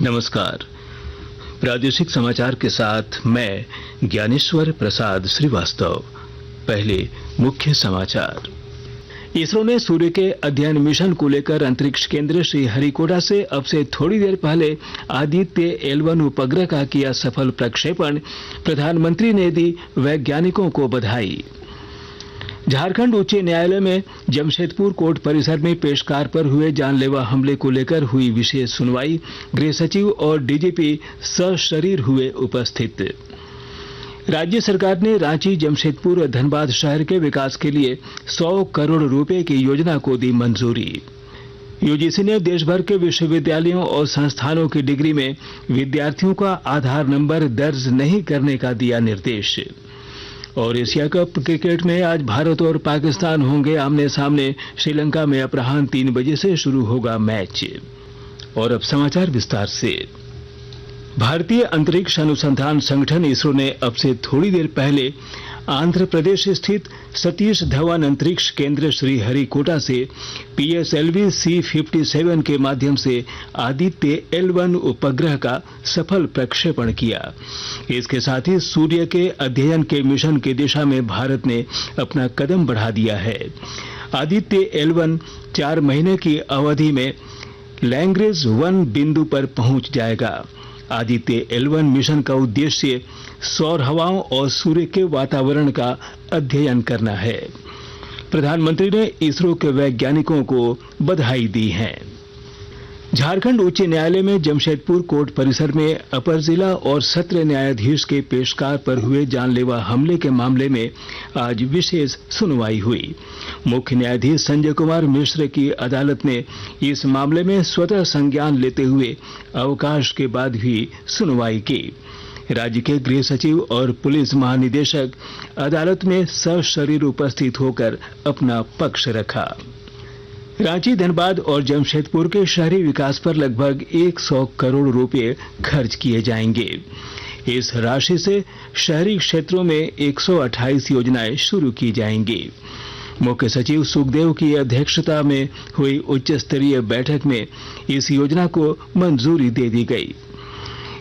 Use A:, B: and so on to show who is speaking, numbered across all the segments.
A: नमस्कार। प्रादेशिक समाचार के साथ मैं ज्ञानेश्वर प्रसाद श्रीवास्तव। पहले मुख्य समाचार। इसरो ने सूर्य के अध्ययन मिशन को लेकर अंतरिक्ष केंद्र श्रीहरिकोटा से अब से थोड़ी देर पहले आदित्य L1 उपग्रह का किया सफल प्रक्षेपण। प्रधानमंत्री ने दी वैज्ञानिकों को बधाई। झारखंड उच्च न्यायालय में जमशेदपुर कोर्ट परिसर में पेशकार पर हुए जानलेवा हमले को लेकर हुई विशेष सुनवाई। गृह सचिव और डीजीपी सशरीर हुए उपस्थित। राज्य सरकार ने रांची, जमशेदपुर और धनबाद शहर के विकास के लिए 100 करोड़ रुपए की योजना को दी मंजूरी। यूजीसी ने देश भर के विश्वविद्यालयों और संस्थानों की डिग्री में विद्यार्थियों का आधार नंबर दर्ज नहीं करने का दिया निर्देश। और एशिया कप क्रिकेट में आज भारत और पाकिस्तान होंगे आमने सामने। श्रीलंका में अपराह्न 3 बजे से शुरू होगा मैच। और अब समाचार विस्तार से। भारतीय अंतरिक्ष अनुसंधान संगठन इसरो ने अब से थोड़ी देर पहले आंध्र प्रदेश स्थित सतीश धवन अंतरिक्ष केंद्र श्रीहरिकोटा से PSLV C57 के माध्यम से आदित्य L1 उपग्रह का सफल प्रक्षेपण किया। इसके साथ ही सूर्य के अध्ययन के मिशन की दिशा में भारत ने अपना कदम बढ़ा दिया है। आदित्य L1 4 महीने की अवधि में लैग्रेंज 1 बिंदु पर पहुंच जाएगा। आदित्य L1 मिशन का उद्देश्य सौर हवाओं और सूर्य के वातावरण का अध्ययन करना है। प्रधानमंत्री ने इसरो के वैज्ञानिकों को बधाई दी है। झारखंड उच्च न्यायालय में जमशेदपुर कोर्ट परिसर में अपर जिला और सत्र न्यायाधीश के पेशकार पर हुए जानलेवा हमले के मामले में आज विशेष सुनवाई हुई। मुख्य न्यायाधीश संजय कुमार मिश्र की अदालत ने इस मामले में स्वतः संज्ञान लेते हुए अवकाश के बाद भी सुनवाई की। राज्य के गृह सचिव और पुलिस महानिदेशक अदालत में सशरीर उपस्थित होकर अपना पक्ष रखा। रांची, धनबाद और जमशेदपुर के शहरी विकास पर लगभग 100 करोड़ रुपए खर्च किए जाएंगे। इस राशि से शहरी क्षेत्रों में 128 योजनाएं शुरू की जाएंगी। मुख्य सचिव सुखदेव की अध्यक्षता में हुई उच्च स्तरीय बैठक में इस योजना को मंजूरी दे दी गई।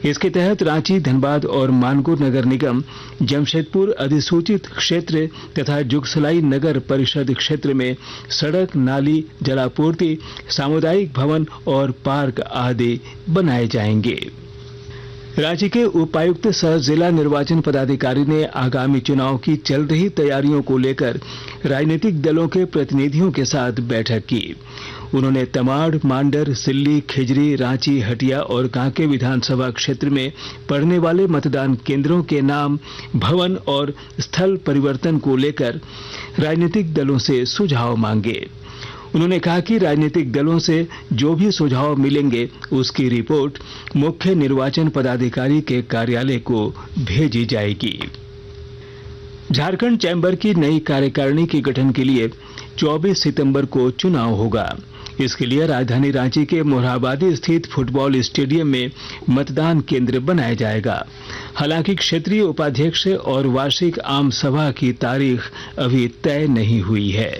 A: इसके तहत रांची, धनबाद और मानगुर नगर निगम, जमशेदपुर अधिसूचित क्षेत्र तथा जुगसलाई नगर परिषद क्षेत्र में सड़क, नाली, जलापूर्ति, सामुदायिक भवन और पार्क आदि बनाए जाएंगे। रांची के उपायुक्त सह जिला निर्वाचन पदाधिकारी ने आगामी चुनाव की चल रही तैयारियों को लेकर राजनीतिक दलों के प्रतिनिधियों के साथ बैठक की। उन्होंने तमाड़, मांडर, सिल्ली, खिजरी, रांची, हटिया और कांके विधानसभा क्षेत्र में पड़ने वाले मतदान केंद्रों के नाम, भवन और स्थल परिवर्तन को लेकर राजनीतिक दलों से सुझाव मांगे। उन्होंने कहा कि राजनीतिक दलों से जो भी सुझाव मिलेंगे उसकी रिपोर्ट मुख्य निर्वाचन पदाधिकारी के कार्यालय को भेजी जाएगी। झारखंड चैंबर की नई कार्यकारिणी के गठन के लिए 24 सितंबर को चुनाव होगा। इसके लिए राजधानी रांची के मोरहाबादी स्थित फुटबॉल स्टेडियम में मतदान केंद्र बनाया जाएगा। हालांकि क्षेत्रीय उपाध्यक्ष और वार्षिक आम सभा की तारीख अभी तय नहीं हुई है।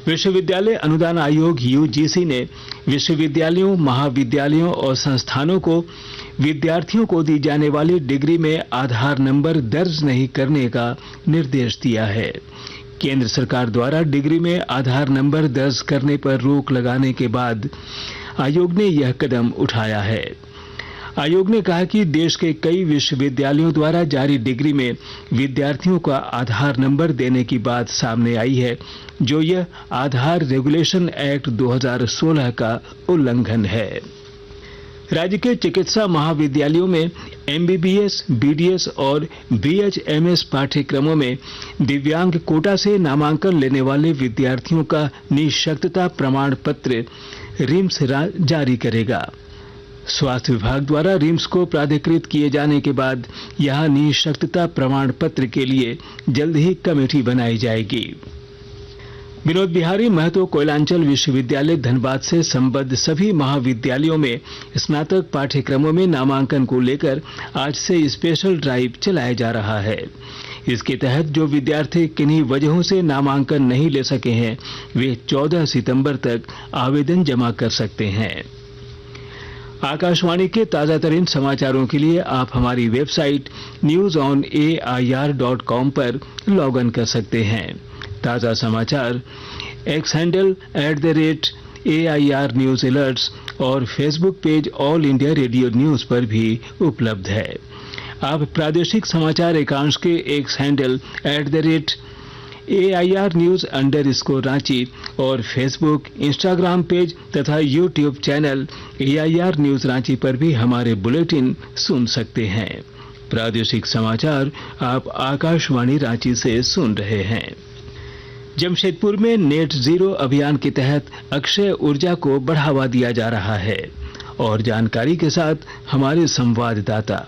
A: विश्वविद्यालय अनुदान आयोग यूजीसी ने विश्वविद्यालयों, महाविद्यालयों और संस्थानों को विद्यार्थियों को दी जाने वाली डिग्री में आधार नंबर दर्ज नहीं करने का निर्देश दिया है। केंद्र सरकार द्वारा डिग्री में आधार नंबर दर्ज करने पर रोक लगाने के बाद आयोग ने यह कदम उठाया है। आयोग ने कहा कि देश के कई विश्वविद्यालयों द्वारा जारी डिग्री में विद्यार्थियों का आधार नंबर देने की बात सामने आई है, जो यह आधार रेगुलेशन एक्ट 2016 का उल्लंघन है। राज्य के चिकित्सा महाविद्यालयों में MBBS, BDS और BHMS पाठ्यक्रमों में दिव्यांग कोटा से नामांकन लेने वाले विद्यार्थियों का निःशक्तता प्रमाण पत्र रिम्स जारी करेगा। स्वास्थ्य विभाग द्वारा रिम्स को प्राधिकृत किए जाने के बाद यहां निःशक्तता प्रमाण पत्र के लिए जल्द ही कमेटी बनाई जाएगी। विनोद बिहारी महतो कोयलांचल विश्वविद्यालय धनबाद से संबद्ध सभी महाविद्यालयों में स्नातक पाठ्यक्रमों में नामांकन को लेकर आज से स्पेशल ड्राइव चलाया जा रहा है। इसके तहत जो विद्यार्थी किन्हीं वजहों से नामांकन नहीं ले सके हैं, वे 14 सितंबर तक आवेदन जमा कर सकते हैं। आकाशवाणी के ताजा तरीन समाचारों के लिए आप हमारी वेबसाइट newsonair.com पर लॉग इन कर सकते हैं। ताजा समाचार X handle @AIR news alerts और Facebook page All India Radio news पर भी उपलब्ध है। आप प्रादेशिक समाचार एकांश के एक्स हैंडल @AIR न्यूज _रांची और फेसबुक, इंस्टाग्राम पेज तथा YouTube channel AIR news Ranchi पर भी हमारे बुलेटिन सुन सकते हैं। प्रादेशिक समाचार आप आकाशवाणी रांची से सुन रहे हैं। जमशेदपुर में नेट जीरो अभियान के तहत अक्षय ऊर्जा को बढ़ावा दिया जा रहा है और जानकारी के साथ हमारे संवाददाता।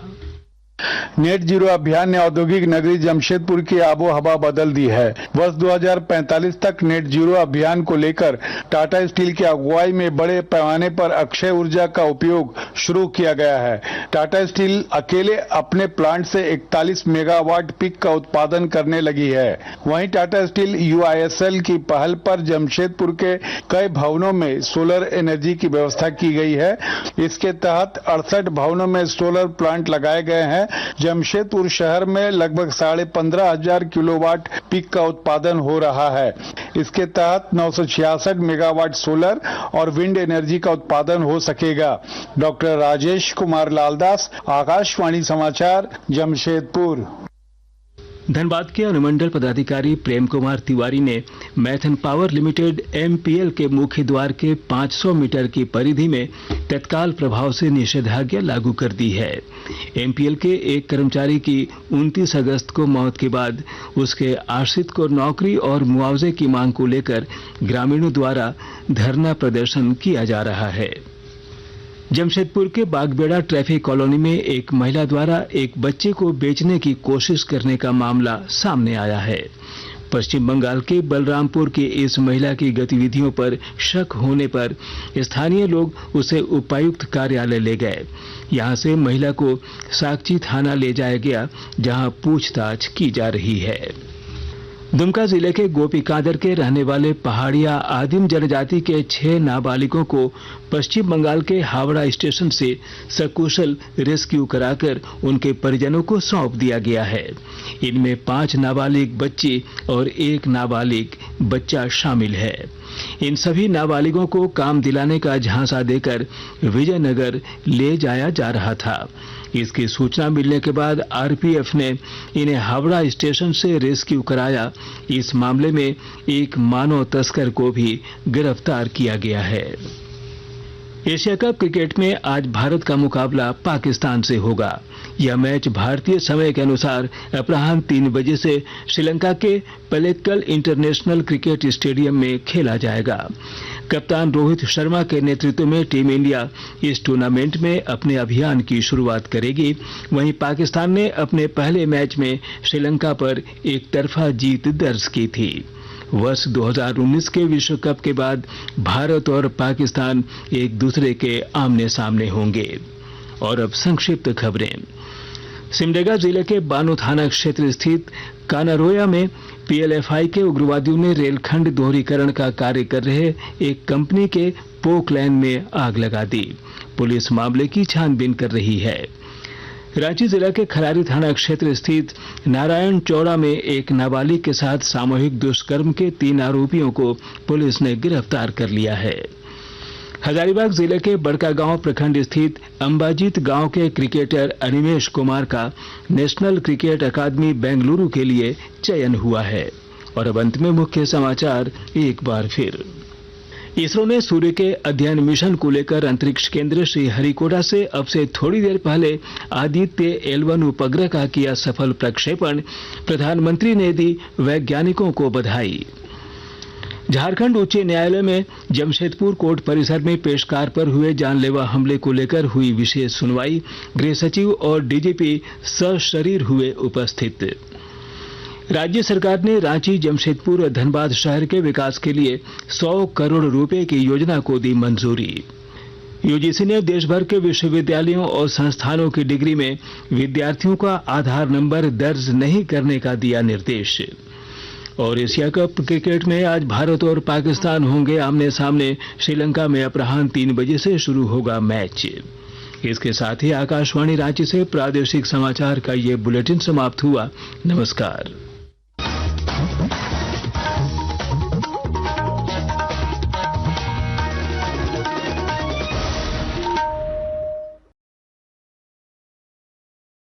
B: नेट जीरो अभियान ने औद्योगिक नगरी जमशेदपुर की आबो हवा बदल दी है। वर्ष 2045 तक नेट जीरो अभियान को लेकर टाटा स्टील की अगुवाई में बड़े पैमाने पर अक्षय ऊर्जा का उपयोग शुरू किया गया है। टाटा स्टील अकेले अपने प्लांट से 41 मेगावाट पीक का उत्पादन करने लगी है। वहीं टाटा स्टील UISL की पहल पर जमशेदपुर के कई भवनों में सोलर एनर्जी की व्यवस्था की गई है। इसके तहत 68 भवनों में सोलर प्लांट लगाए गए हैं। जमशेदपुर शहर में लगभग 15,500 किलोवाट पीक का उत्पादन हो रहा है। इसके तहत 966 मेगावाट सोलर और विंड एनर्जी का उत्पादन हो सकेगा। डॉक्टर राजेश कुमार लालदास, आकाशवाणी समाचार, जमशेदपुर।
A: धनबाद के अनुमंडल पदाधिकारी प्रेम कुमार तिवारी ने मैथन पावर लिमिटेड MPL के मुख्य द्वार के 500 मीटर की परिधि में तत्काल प्रभाव से निषेधाज्ञा लागू कर दी है। MPL के एक कर्मचारी की 29 अगस्त को मौत के बाद उसके आश्रित को नौकरी और मुआवजे की मांग को लेकर ग्रामीणों द्वारा धरना प्रदर्शन किया जा रहा है। जमशेदपुर के बागबेड़ा ट्रैफिक कॉलोनी में एक महिला द्वारा एक बच्चे को बेचने की कोशिश करने का मामला सामने आया है। पश्चिम बंगाल के बलरामपुर की इस महिला की गतिविधियों पर शक होने पर स्थानीय लोग उसे उपायुक्त कार्यालय ले गए। यहां से महिला को साकची थाना ले जाया गया, जहां पूछताछ की जा रही है। दुमका जिले के गोपीकादर के रहने वाले पहाड़िया आदिम जनजाति के 6 नाबालिगों को पश्चिम बंगाल के हावड़ा स्टेशन से सकुशल रेस्क्यू कराकर उनके परिजनों को सौंप दिया गया है। इनमें 5 नाबालिग बच्ची और 1 नाबालिग बच्चा शामिल है। इन सभी नाबालिगों को काम दिलाने का झांसा देकर विजयनगर ले जाया जा रहा था। इसकी सूचना मिलने के बाद RPF ने इन्हें हावड़ा स्टेशन से रेस्क्यू कराया। इस मामले में एक मानव तस्कर को भी गिरफ्तार किया गया है। एशिया कप क्रिकेट में आज भारत का मुकाबला पाकिस्तान से होगा। यह मैच भारतीय समय के अनुसार अपराह्न 3 बजे से श्रीलंका के पलेक्कल इंटरनेशनल क्रिकेट स्टेडियम में खेला जाएगा। कप्तान रोहित शर्मा के नेतृत्व में टीम इंडिया इस टूर्नामेंट में अपने अभियान की शुरुआत करेगी। वहीं पाकिस्तान ने अपने पहले मैच में श्रीलंका पर एक तरफा जीत दर्ज की थी। वर्ष 2019 के विश्व कप के बाद भारत और पाकिस्तान एक दूसरे के आमने सामने होंगे। और अब संक्षिप्त खबरें। सिमडेगा जिले के बानो थाना क्षेत्र स्थित कानारोया में PLFI के उग्रवादियों ने रेलखंड दोहरीकरण का कार्य कर रहे एक कंपनी के पोक लाइन में आग लगा दी। पुलिस मामले की छानबीन कर रही है। रांची जिला के खरारी थाना क्षेत्र स्थित नारायण चौड़ा में एक नाबालिग के साथ सामूहिक दुष्कर्म के 3 आरोपियों को पुलिस ने गिरफ्तार कर लिया है। हजारीबाग जिले के बड़कागांव प्रखंड स्थित अंबाजीत गांव के क्रिकेटर अनिमेश कुमार का नेशनल क्रिकेट अकादमी बेंगलुरु के लिए चयन हुआ है। और अब अंत में मुख्य समाचार एक बार फिर। इसरो ने सूर्य के अध्ययन मिशन को लेकर अंतरिक्ष केंद्र श्रीहरिकोटा से अब से थोड़ी देर पहले आदित्य L1 उपग्रह का किया सफल प्रक्षेपण। प्रधानमंत्री ने दी वैज्ञानिकों को बधाई। झारखंड उच्च न्यायालय में जमशेदपुर कोर्ट परिसर में पेशकार पर हुए जानलेवा हमले को लेकर हुई विशेष सुनवाई। गृह सचिव और DGP सशरीर हुए उपस्थित। राज्य सरकार ने रांची, जमशेदपुर और धनबाद शहर के विकास के लिए 100 करोड़ रुपए की योजना को दी मंजूरी। UGC ने देश भर के विश्वविद्यालयों और संस्थानों की डिग्री में विद्यार्थियों का आधार नंबर दर्ज नहीं करने का दिया निर्देश। और एशिया कप क्रिकेट में आज भारत और पाकिस्तान होंगे आमने सामने। श्रीलंका में अपराह्न 3 बजे से शुरू होगा मैच। इसके साथ ही आकाशवाणी रांची से प्रादेशिक समाचार का ये बुलेटिन समाप्त हुआ। नमस्कार।